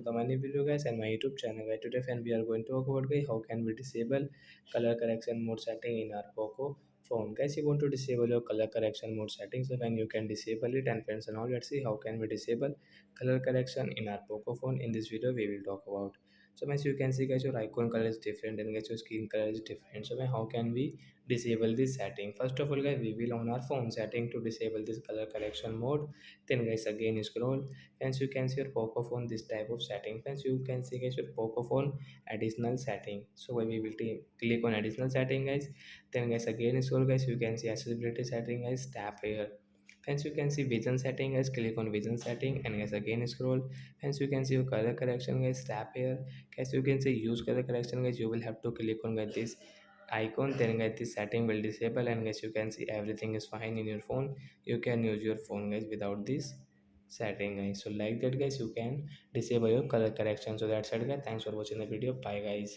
the my new video guys and my YouTube channel guys. Today friend we are going to talk about guys how can we disable color correction mode setting in our Poco phone. Guys, you want to disable your color correction mode settings, so when you can disable it. And friends, now let's see how can we disable color correction in our Poco phone. In this video we will talk about. So as you can see guys, your icon color is different and guys your screen color is different. So how can we disable this setting? First of all guys, we will on our phone setting to disable this color correction mode. Then guys again scroll. Hence you can see your Poco phone this type of setting. Hence you can see guys your Poco phone additional setting. So we will click on additional setting guys. Then guys again scroll guys, you can see accessibility setting guys, tap here. Hence you can see vision setting guys, click on vision setting and guys again scroll. Hence you can see your color correction guys, tap here. Guys you can see use color correction guys, you will have to click on guys this icon. Then guys this setting will disable and guys you can see everything is fine in your phone. You can use your phone guys without this setting guys. So like that guys, you can disable your color correction. So that's it guys, thanks for watching the video, bye guys.